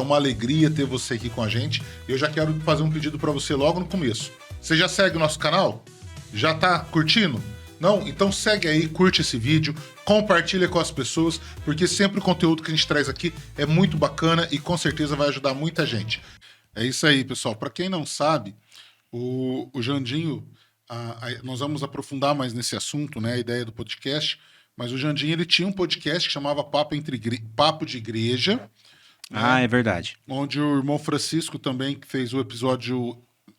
uma alegria ter você aqui com a gente. Eu já quero fazer um pedido para você logo no começo. Você já segue o nosso canal? Já tá curtindo? Não? Então segue aí, curte esse vídeo, compartilha com as pessoas, porque sempre o conteúdo que a gente traz aqui é muito bacana e com certeza vai ajudar muita gente. É isso aí, pessoal. Para quem não sabe, o Jandinho, nós vamos aprofundar mais nesse assunto, né? A ideia do podcast, mas o Jandinho ele tinha um podcast que chamava Papo de Igreja. Ah, é verdade. Onde o irmão Francisco também fez o episódio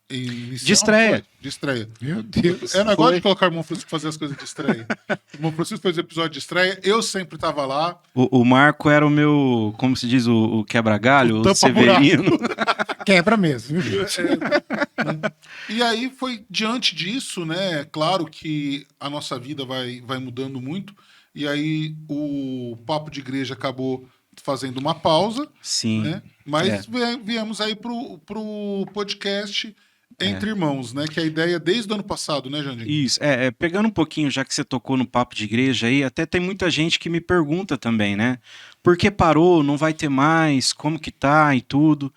inicial. De estreia. De estreia. Meu Deus. É negócio de colocar o irmão Francisco fazer as coisas de estreia. O irmão Francisco fez o episódio de estreia, eu sempre tava lá. O Marco era o meu, como se diz, o quebra-galho, o Severino. Quebra mesmo, viu? E aí foi diante disso, né? Claro que a nossa vida vai mudando muito. E aí o Papo de Igreja acabou fazendo uma pausa. Sim. Né? Mas viemos aí pro podcast Entre Irmãos, né? Que é a ideia desde o ano passado, né, Jandinho? Isso. Pegando um pouquinho, já que você tocou no Papo de Igreja aí, até tem muita gente que me pergunta também, né? Por que parou? Não vai ter mais? Como que tá e tudo?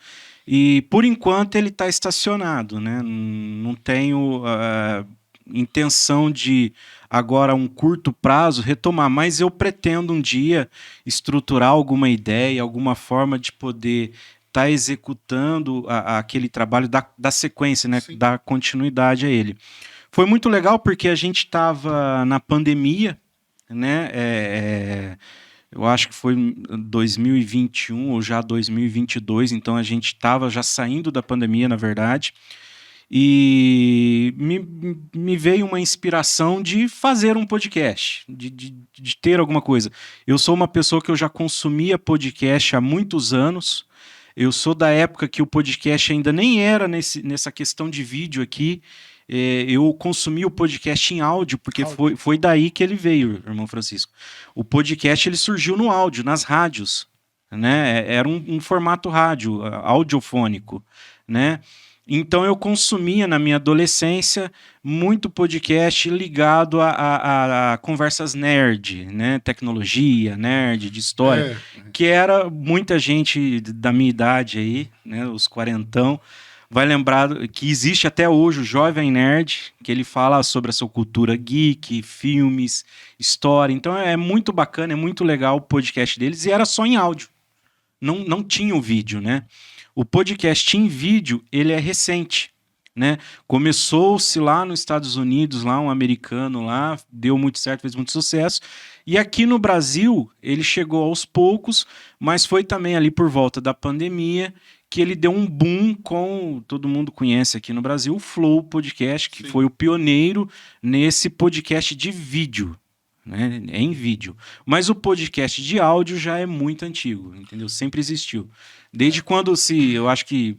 E por enquanto ele tá estacionado, né? Não tenho intenção de agora a um curto prazo retomar, mas eu pretendo um dia estruturar alguma ideia, alguma forma de poder estar executando aquele trabalho da sequência, né? Sim. Dar continuidade a ele. Foi muito legal porque a gente estava na pandemia, né? Eu acho que foi 2021 ou já 2022, então a gente estava já saindo da pandemia, na verdade. E me veio uma inspiração de fazer um podcast, de ter alguma coisa. Eu sou uma pessoa que eu já consumia podcast há muitos anos. Eu sou da época que o podcast ainda nem era nessa questão de vídeo aqui. Eu consumi o podcast em áudio, porque foi daí que ele veio, irmão Francisco. O podcast ele surgiu no áudio, nas rádios, né? Era um formato rádio, audiofônico, né? Então eu consumia na minha adolescência muito podcast ligado a conversas nerd, né? Tecnologia, nerd, de história, que era muita gente da minha idade aí, né? Os quarentão, vai lembrar que existe até hoje o Jovem Nerd, que ele fala sobre a sua cultura geek, filmes, história. Então é muito bacana, é muito legal o podcast deles, e era só em áudio, não tinha o vídeo, né? O podcast em vídeo, ele é recente, né? Começou-se lá nos Estados Unidos, lá um americano lá, deu muito certo, fez muito sucesso. E aqui no Brasil, ele chegou aos poucos, mas foi também ali por volta da pandemia que ele deu um boom com, todo mundo conhece aqui no Brasil, o Flow Podcast, que foi o pioneiro nesse podcast de vídeo. Né? É em vídeo. Mas o podcast de áudio já é muito antigo, entendeu? Sempre existiu. Desde quando eu acho que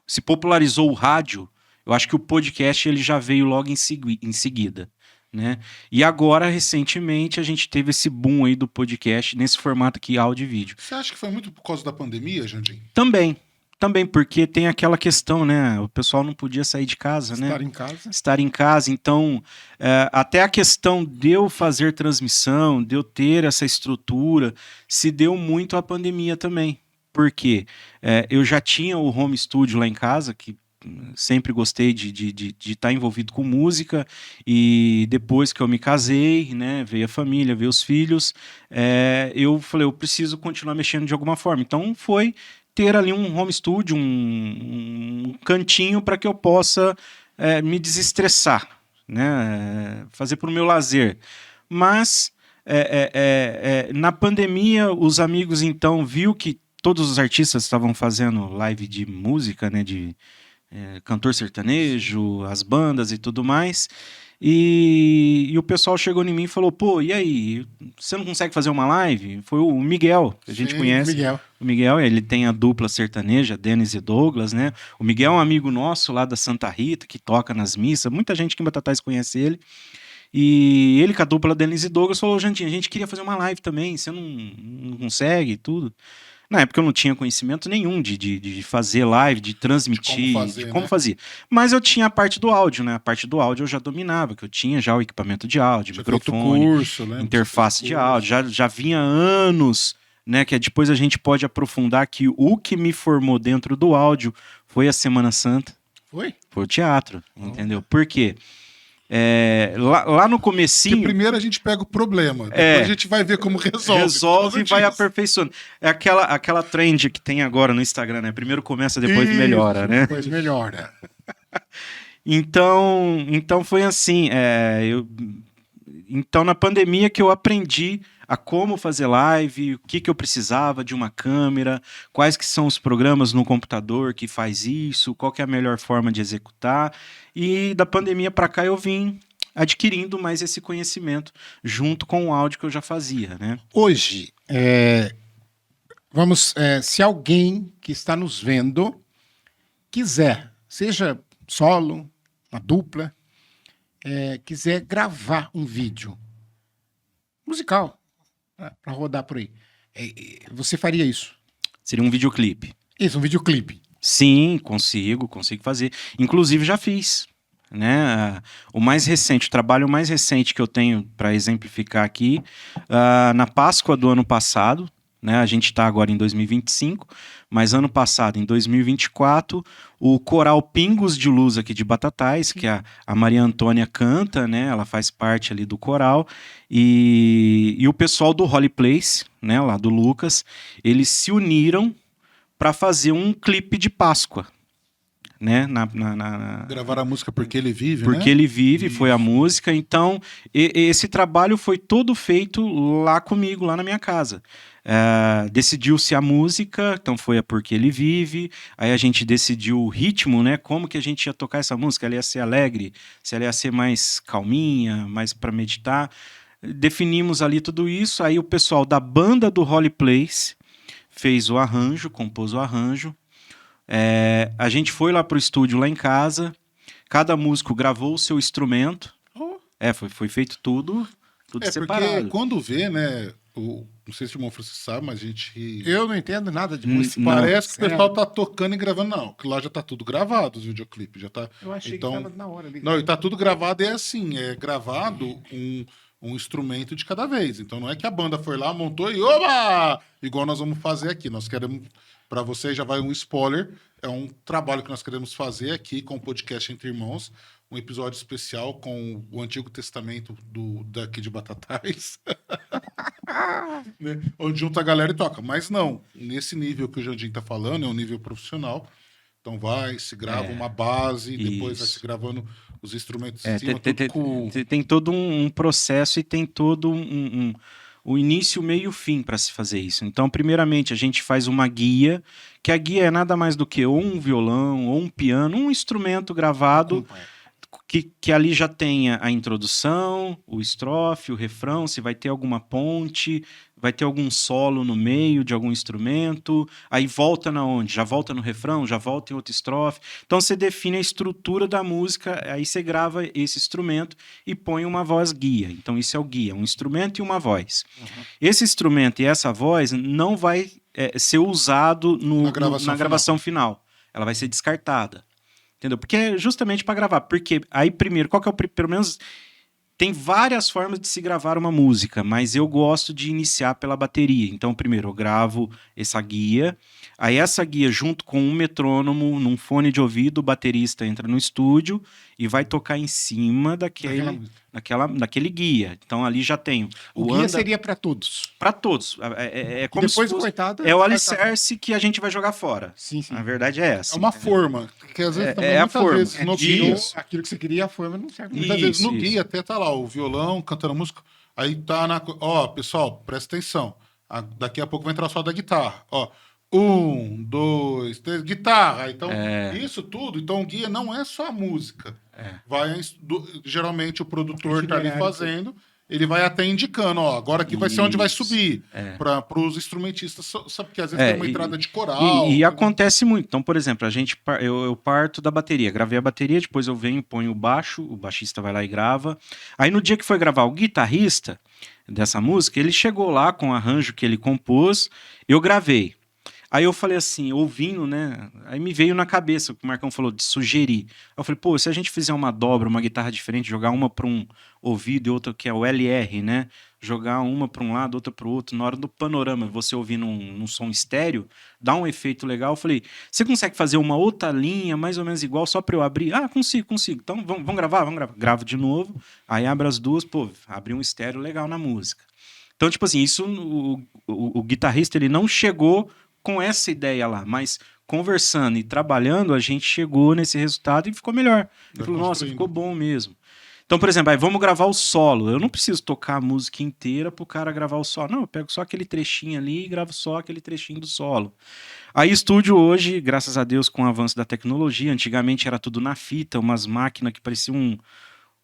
se popularizou o rádio, eu acho que o podcast ele já veio logo em seguida. Né? E agora, recentemente, a gente teve esse boom aí do podcast nesse formato aqui, áudio e vídeo. Você acha que foi muito por causa da pandemia, Jandinho? Também, porque tem aquela questão, né? O pessoal não podia sair de casa, né? Estar em casa. Então, até a questão de eu fazer transmissão, de eu ter essa estrutura, se deu muito à pandemia também. Porque eu já tinha o home studio lá em casa, que sempre gostei de estar envolvido com música, e depois que eu me casei, né, veio a família, veio os filhos, eu falei, eu preciso continuar mexendo de alguma forma. Então foi ter ali um home studio, um cantinho para que eu possa me desestressar, né, fazer para o meu lazer. Mas na pandemia, os amigos então viu que todos os artistas estavam fazendo live de música, né, de cantor sertanejo, as bandas e tudo mais, e o pessoal chegou em mim e falou, pô, e aí, você não consegue fazer uma live? Foi o Miguel, que a gente conhece. O Miguel, ele tem a dupla sertaneja, Denis e Douglas, né? O Miguel é um amigo nosso lá da Santa Rita, que toca nas missas, muita gente aqui em Batatais conhece ele. E ele com a dupla Denis e Douglas falou, Jantinho, a gente queria fazer uma live também, você não consegue e tudo. Na época eu não tinha conhecimento nenhum de fazer live, de transmitir, de como fazer. Mas eu tinha a parte do áudio, né? A parte do áudio eu já dominava, que eu tinha já o equipamento de áudio, microfone, interface de áudio. Já vinha anos né, que depois a gente pode aprofundar que o que me formou dentro do áudio foi a Semana Santa, Foi? foi o teatro, entendeu? Por quê? Lá no Porque comecinho... primeiro a gente pega o problema, depois É. a gente vai ver como resolve. Resolve e Por vai causa disso. aperfeiçoando. É aquela trend que tem agora no Instagram, né? Primeiro começa, depois melhora, Isso, né? Depois melhora. Então foi assim. Então, na pandemia que eu aprendi a como fazer live, o que eu precisava de uma câmera, quais que são os programas no computador que faz isso, qual que é a melhor forma de executar. E da pandemia para cá eu vim adquirindo mais esse conhecimento junto com o áudio que eu já fazia, né? Hoje, se alguém que está nos vendo quiser, seja solo, uma dupla, quiser gravar um vídeo musical para rodar por aí, você faria isso? Seria um videoclipe. Isso, um videoclipe. Sim, consigo fazer. Inclusive já fiz, né? O trabalho mais recente que eu tenho para exemplificar aqui, na Páscoa do ano passado, né? A gente está agora em 2025, mas ano passado, em 2024, o coral Pingos de Luz aqui de Batatais, que a Maria Antônia canta, né? Ela faz parte ali do coral, e o pessoal do Holy Place, né? Lá do Lucas, eles se uniram para fazer um clipe de Páscoa, né? Gravar a música Porque Ele Vive, Porque né? Ele Vive, Isso. foi a música. Então, esse trabalho foi todo feito lá comigo, lá na minha casa. Decidiu-se a música, então foi a Porque Ele Vive. Aí a gente decidiu o ritmo, né? Como que a gente ia tocar essa música? Ela ia ser alegre? Se ela ia ser mais calminha, mais para meditar? Definimos ali tudo isso. Aí o pessoal da banda do Holy Place fez o arranjo, compôs o arranjo. A gente foi lá pro estúdio, lá em casa. Cada músico gravou o seu instrumento. Oh. Foi feito tudo separado. Porque quando vê, né? Não sei se o irmão Francisco sabe, mas a gente. Eu não entendo nada de música. Não. Parece que o pessoal tá tocando e gravando. Não, que lá já tá tudo gravado, os videoclipes. Já tá... Eu achei então... que estava na hora ali. Não, e tá tudo gravado e é assim, é gravado um instrumento de cada vez. Então não é que a banda foi lá, montou e oba! Igual nós vamos fazer aqui. Nós queremos, para vocês já vai um spoiler, é um trabalho que nós queremos fazer aqui com o podcast Entre Irmãos, um episódio especial com o Antigo Testamento daqui de Batatais. Né? Onde junta a galera e toca. Mas não, nesse nível que o Jandim tá falando, é um nível profissional. Então se grava uma base, depois vai se gravando os instrumentos em cima, tudo com... Tem todo um processo e tem todo o início, meio e o fim para se fazer isso. Então, primeiramente, a gente faz uma guia, que a guia é nada mais do que ou um violão, ou um piano, um instrumento gravado, que ali já tenha a introdução, o estrofe, o refrão, se vai ter alguma ponte, vai ter algum solo no meio de algum instrumento, aí volta na onde? Já volta no refrão, já volta em outra estrofe. Então você define a estrutura da música, aí você grava esse instrumento e põe uma voz guia. Então isso é o guia, um instrumento e uma voz. Uhum. Esse instrumento e essa voz não vai ser usado na gravação final. Ela vai ser descartada. Entendeu? Porque é justamente para gravar. Porque aí, primeiro, qual que é pelo menos tem várias formas de se gravar uma música, mas eu gosto de iniciar pela bateria. Então, primeiro, eu gravo essa guia. Aí, essa guia, junto com um metrônomo, num fone de ouvido, o baterista entra no estúdio e vai tocar em cima daquele guia. Então, ali já tem... O guia seria para todos. Para todos. É como depois, se fosse... coitado, é o alicerce que a gente vai jogar fora. Sim, sim. A verdade é essa. É uma forma. Que às vezes também, a forma. Vezes, no guia, aquilo que você queria, a forma não serve. Muitas vezes no guia até tá lá o violão, cantando música. Aí tá na... Ó, pessoal, presta atenção. Daqui a pouco vai entrar só da guitarra. Ó, 1, 2, 3, guitarra. Então, isso tudo. Então, o guia não é só a música. Geralmente o produtor tá ali fazendo, ele vai até indicando, ó, agora aqui vai ser onde vai subir, para os instrumentistas, sabe, porque às vezes tem uma entrada de coral. E acontece muito. Então, por exemplo, eu parto da bateria, gravei a bateria, depois eu venho, ponho o baixo, o baixista vai lá e grava. Aí no dia que foi gravar o guitarrista dessa música, ele chegou lá com o arranjo que ele compôs, eu gravei. Aí eu falei assim, ouvindo, né? Aí me veio na cabeça o que o Marcão falou, de sugerir. Eu falei, pô, se a gente fizer uma dobra, uma guitarra diferente, jogar uma para um ouvido e outra que é o LR, né? jogar uma para um lado, outra para o outro. Na hora do panorama, você ouvindo num som estéreo, dá um efeito legal. Eu falei, você consegue fazer uma outra linha, mais ou menos igual, só para eu abrir? Ah, consigo. Então, vamos gravar? Vamos gravar. Gravo de novo, aí abre as duas, pô, abri um estéreo legal na música. Então, tipo assim, isso o guitarrista ele não chegou com essa ideia lá, mas conversando e trabalhando, a gente chegou nesse resultado e ficou melhor. Ele falou, nossa, ficou bom mesmo. Então, por exemplo, aí vamos gravar o solo. Eu não preciso tocar a música inteira pro cara gravar o solo. Não, eu pego só aquele trechinho ali e gravo só aquele trechinho do solo. Aí estúdio hoje, graças a Deus, com o avanço da tecnologia, antigamente era tudo na fita, umas máquinas que pareciam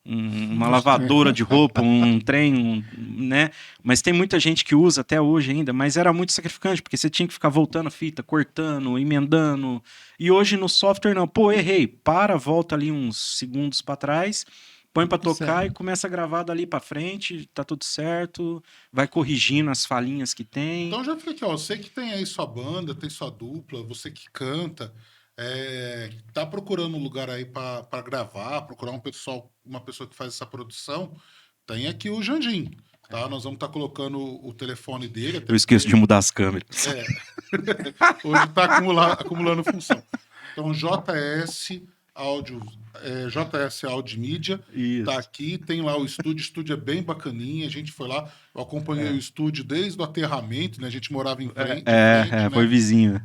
uma lavadora de roupa, um trem, né? Mas tem muita gente que usa até hoje ainda, mas era muito sacrificante, porque você tinha que ficar voltando a fita, cortando, emendando. E hoje no software não. Pô, errei. Volta ali uns segundos para trás, põe para tocar e começa a gravar dali para frente, tá tudo certo, vai corrigindo as falhinhas que tem. Então já fica aqui, ó, você que tem aí sua banda, tem sua dupla, você que canta, tá procurando um lugar aí para gravar, procurar uma pessoa que faz essa produção, tem aqui o Jandim, tá? Nós vamos estar colocando o telefone dele. Eu esqueço de mudar as câmeras. Hoje está acumulando função. Então, JS Audio Mídia, tá aqui, tem lá o estúdio é bem bacaninha, a gente foi lá, eu acompanhei o estúdio desde o aterramento, né? A gente morava em frente. Né? Foi vizinho.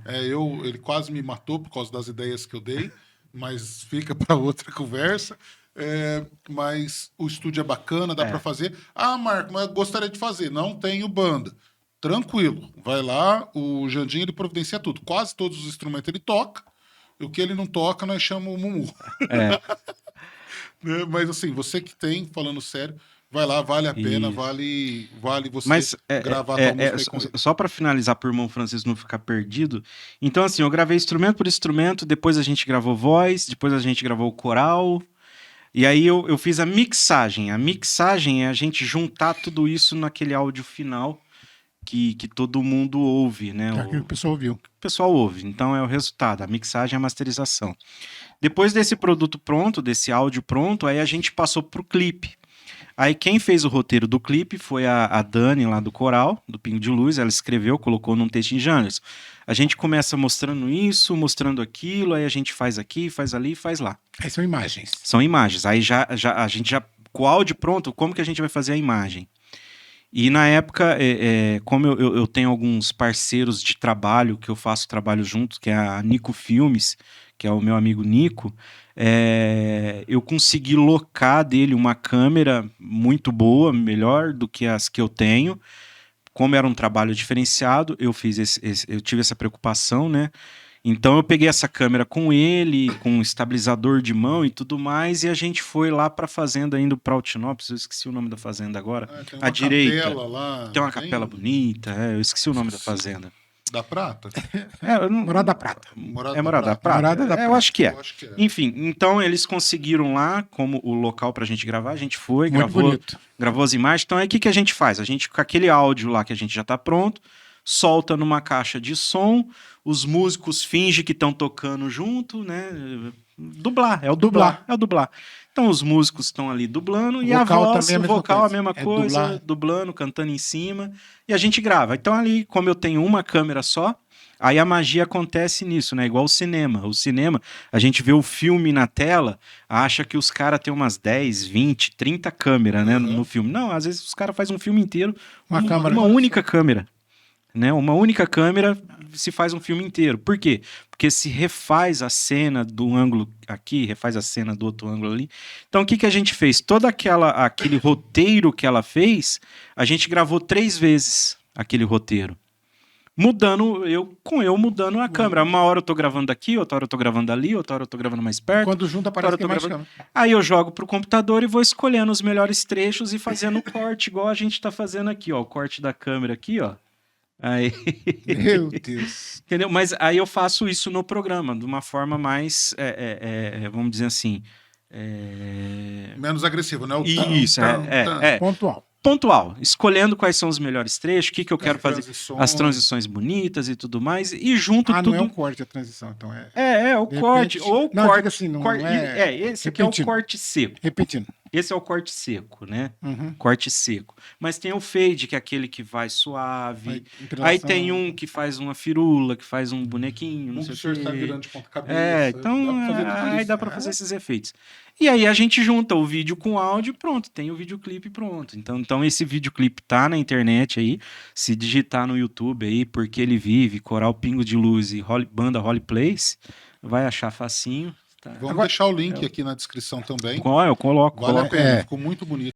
Ele quase me matou por causa das ideias que eu dei, mas fica para outra conversa. Mas o estúdio é bacana, dá para fazer. Ah, Marco, mas eu gostaria de fazer, não tenho banda. Tranquilo, vai lá, o Jandim ele providencia tudo, quase todos os instrumentos ele toca. O que ele não toca, nós chamamos o Mumu. Mas assim, você que tem, falando sério, vai lá, vale a pena, vale você gravar a tua música. Só para finalizar, pro irmão Francisco não ficar perdido. Então, assim, eu gravei instrumento por instrumento, depois a gente gravou voz, depois a gente gravou coral. E aí eu fiz a mixagem. A mixagem é a gente juntar tudo isso naquele áudio final que todo mundo ouve, né? O pessoal ouviu. O pessoal ouve, então é o resultado, a mixagem e a masterização. Depois desse produto pronto, desse áudio pronto, aí a gente passou pro clipe. Aí quem fez o roteiro do clipe foi a Dani lá do Coral, do Pingo de Luz, ela escreveu, colocou num texto em Janderson. A gente começa mostrando isso, mostrando aquilo, aí a gente faz aqui, faz ali, faz lá. Aí são imagens. São imagens, aí a gente já, com o áudio pronto, como que a gente vai fazer a imagem? E na época, como eu tenho alguns parceiros de trabalho, que eu faço trabalho juntos, que é a Nico Filmes, que é o meu amigo Nico, eu consegui locar dele uma câmera muito boa, melhor do que as que eu tenho. Como era um trabalho diferenciado, eu tive essa preocupação, né? Então eu peguei essa câmera com ele, com um estabilizador de mão e tudo mais, e a gente foi lá para a fazenda, indo para Altinópolis, eu esqueci o nome da fazenda agora, tem à direita. Lá, tem uma capela bonita, eu esqueci o nome da fazenda. Da Prata? Morada da Prata. Morada da Prata? Eu acho que é. Enfim, então eles conseguiram lá como o local pra gente gravar, a gente foi, gravou as imagens. Então aí o que a gente faz? A gente, com aquele áudio lá que a gente já tá pronto, solta numa caixa de som, os músicos fingem que estão tocando junto, né? Dublar. Então os músicos estão ali dublando e a voz, o vocal a mesma coisa, dublando, cantando em cima, e a gente grava. Então ali, como eu tenho uma câmera só, aí a magia acontece nisso, né? Igual o cinema. O cinema, a gente vê o filme na tela, acha que os caras têm umas 10, 20, 30 câmeras, né, no filme. Não, às vezes os caras fazem um filme inteiro uma única câmera. Né? Uma única câmera se faz um filme inteiro. Por quê? Porque se refaz a cena do ângulo aqui, refaz a cena do outro ângulo ali. Então, o que a gente fez? Todo aquele roteiro que ela fez, a gente gravou 3 vezes aquele roteiro. Mudando a câmera. Uma hora eu tô gravando aqui, outra hora eu tô gravando ali, outra hora eu tô gravando mais perto. Quando junta, parece que é mais câmera. Aí eu jogo pro computador e vou escolhendo os melhores trechos e fazendo o corte, igual a gente tá fazendo aqui, ó. O corte da câmera aqui, ó. Aí... Meu Deus. Entendeu? Mas aí eu faço isso no programa, de uma forma mais, vamos dizer assim... menos agressivo, né? Isso, pontual. Escolhendo quais são os melhores trechos, o que eu quero fazer, as transições bonitas e tudo mais, e junto tudo... não é um corte a transição, então o corte, ou não, corte... assim, não corte é... esse aqui é o corte seco. Repetindo. Esse é o corte seco, né? Uhum. Corte seco. Mas tem o fade, que é aquele que vai suave. Vai Aí entrelaçando. tem um que faz uma firula, que faz um bonequinho, não Um sei que o o senhor quê. está virando de ponta cabeça. Então dá pra fazer tudo aí isso. dá pra fazer esses efeitos. E aí a gente junta o vídeo com o áudio, pronto, tem o videoclipe pronto. Então esse videoclipe tá na internet aí, se digitar no YouTube aí, Porque Ele Vive, Coral Pingo de Luz e banda Holy Place, vai achar facinho. Tá. Vamos deixar o link aqui na descrição também. Eu coloco. Vale a pena, É. ficou muito bonito.